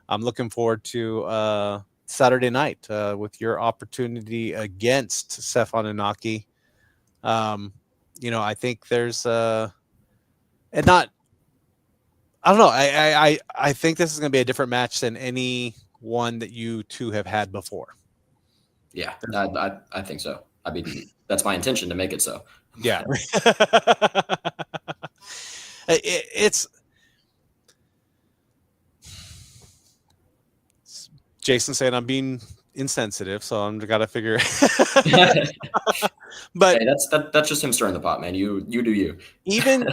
I'm looking forward to Saturday night with your opportunity against Seth Anunnaki. I think there's and not. I don't know. I think this is going to be a different match than any one that you two have had before. Yeah, I think so. I mean, that's my intention to make it so. Yeah. It's Jason saying I'm being insensitive, so I'm gotta figure. But hey, that's just him stirring the pot, man. You do you. Even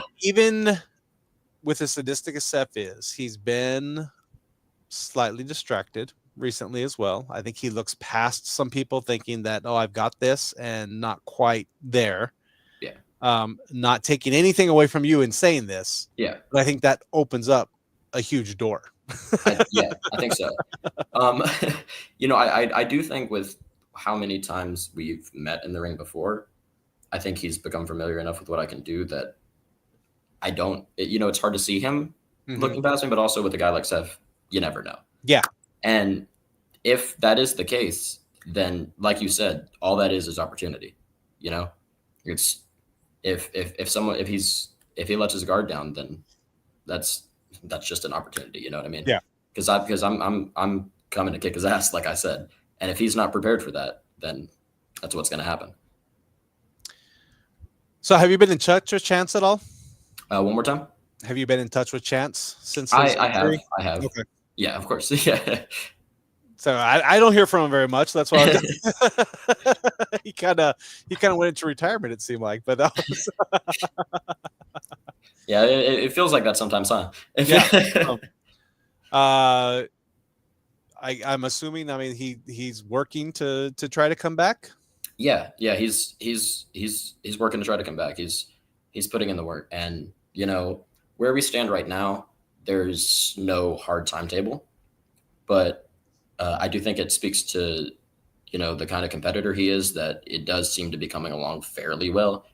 with as sadistic as Seth is, he's been slightly distracted recently as well. I think he looks past some people thinking that, I've got this, and not quite there. Yeah. Not taking anything away from you in saying this. Yeah. But I think that opens up a huge door. I think so. I do think with how many times we've met in the ring before, I think he's become familiar enough with what I can do that it's hard to see him looking past me, but also with a guy like Seth, you never know. Yeah. And if that is the case, then like you said, all that is opportunity. It's if he lets his guard down, then that's just an opportunity. You know what I mean? Yeah. Because I'm coming to kick his ass, like I said. And if he's not prepared for that, then that's what's going to happen. So have you been in touch with Chance at all? One more time. Have you been in touch with Chance since? I have. Okay. Yeah, of course. Yeah. So I don't hear from him very much. That's why he kind of went into retirement. It seemed like, but that was yeah, it feels like that sometimes, huh? Yeah. I'm assuming. I mean, he's working to try to come back. Yeah. He's working to try to come back. He's putting in the work, and where we stand right now, there's no hard timetable, but I do think it speaks to the kind of competitor he is, that it does seem to be coming along fairly well,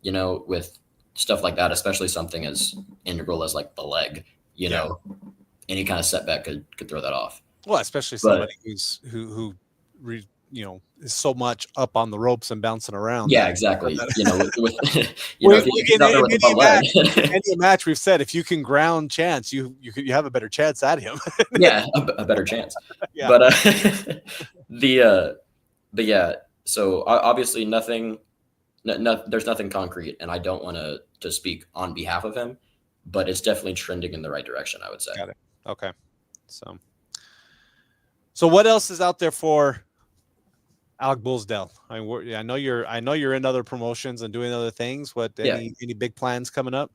with stuff like that, especially something as integral as like the leg, any kind of setback could throw that off. Well, especially somebody who is so much up on the ropes and bouncing around. Yeah, exactly. With in any match, we've said if you can ground Chance, you have a better chance at him. Yeah, a better chance. Yeah. But but yeah. So obviously there's nothing concrete, and I don't want to speak on behalf of him, but it's definitely trending in the right direction, I would say. Got it. Okay. So what else is out there for Alec Bullsdale? I know you're in other promotions and doing other things. Any big plans coming up?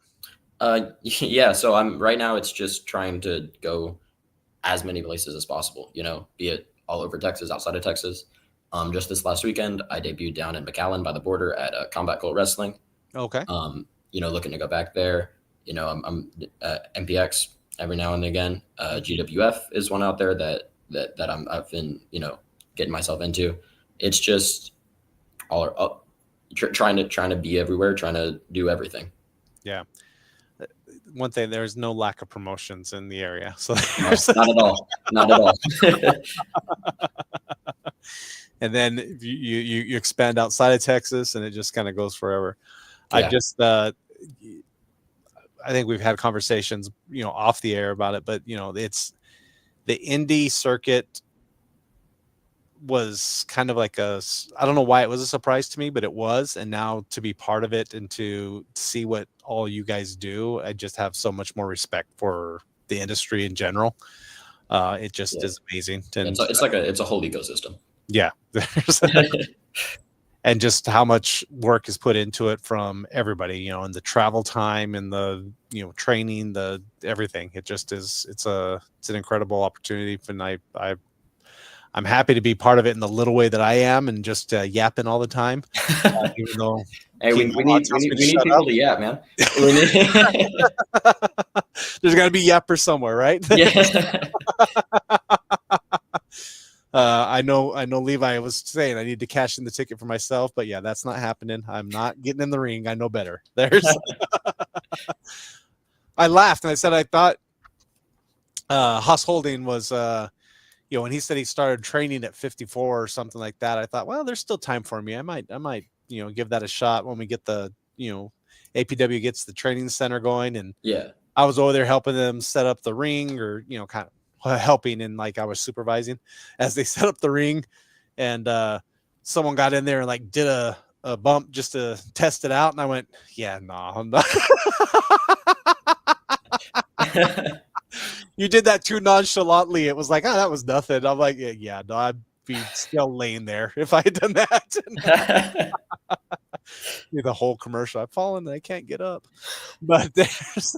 Yeah. So right now it's just trying to go as many places as possible, be it all over Texas, outside of Texas. Just this last weekend, I debuted down in McAllen by the border at Combat Cult Wrestling. Okay. Looking to go back there. I'm MPX every now and again. GWF is one out there that I've been, getting myself into. It's just trying to be everywhere, trying to do everything. Yeah. One thing, there's no lack of promotions in the area. So no, not at all. Not at all. And then you expand outside of Texas, and it just kind of goes forever. Yeah. I think we've had conversations, off the air about it, but it's the indie circuit was kind of like I don't know why it was a surprise to me, but it was. And now to be part of it and to see what all you guys do, I just have so much more respect for the industry in general. It just is amazing. And it's a whole ecosystem. Yeah. And just how much work is put into it from everybody, and the travel time and the, training, the everything. It just is, it's an incredible opportunity. And I'm happy to be part of it in the little way that I am, and just yapping all the time. Even though hey, we need people to yap, man. There's got to be yappers somewhere, right? Yeah. I know Levi was saying I need to cash in the ticket for myself, but yeah, that's not happening. I'm not getting in the ring. I know better. I laughed and I said I thought Haas Holding was when he said he started training at 54 or something like that, I thought, well, there's still time for me. I might give that a shot when we get the APW gets the training center going. And yeah, I was over there helping them set up the ring, or kind of helping, and like I was supervising as they set up the ring, and someone got in there and like did a bump just to test it out, and I went, yeah, no, I'm not. You did that too nonchalantly. It was like, oh, that was nothing. I'm like, yeah, no, I'd be still laying there if I had done that. The whole commercial, I've fallen and I can't get up. But there's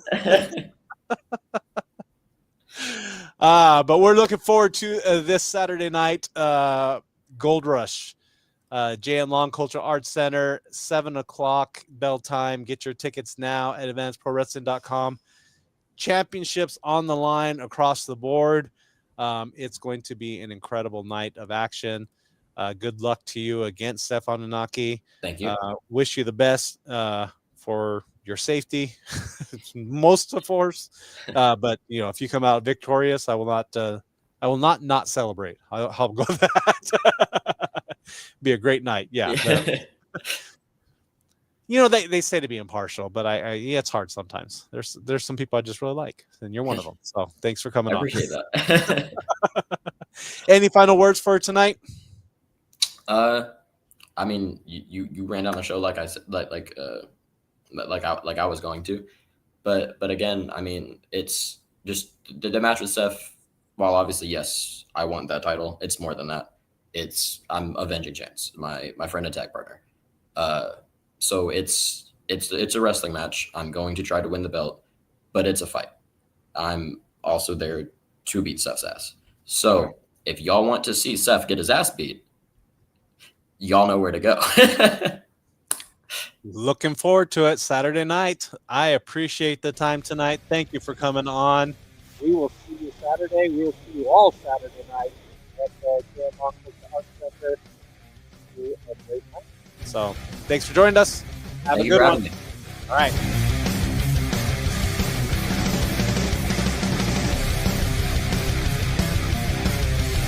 but we're looking forward to this Saturday night, Gold Rush, JN Long Cultural Arts Center, 7:00 bell time. Get your tickets now at advancedprowrestling.com. Championships on the line across the board. It's going to be an incredible night of action. Good luck to you against Stefan Inaki. Thank you. Wish you the best for your safety, most of course. But if you come out victorious, I will not celebrate. I'll go with that. Be a great night. Yeah. They say to be impartial, but it's hard sometimes. There's some people I just really like, and you're one of them. So thanks for coming on. I appreciate that. Any final words for tonight? I mean, you ran down the show like I said, like I was going to, but again, I mean, it's just the match with Seth. While obviously, yes, I want that title. It's more than that. I'm avenging Chance, my friend and tag partner. So it's a wrestling match. I'm going to try to win the belt, but it's a fight. I'm also there to beat Seth's ass. So if y'all want to see Seth get his ass beat, y'all know where to go. Looking forward to it Saturday night. I appreciate the time tonight. Thank you for coming on. We will see you Saturday. We will see you all Saturday night at the Grand Long Arts Center. to a great night. So thanks for joining us. Have Thank a you good for one. having me. All right.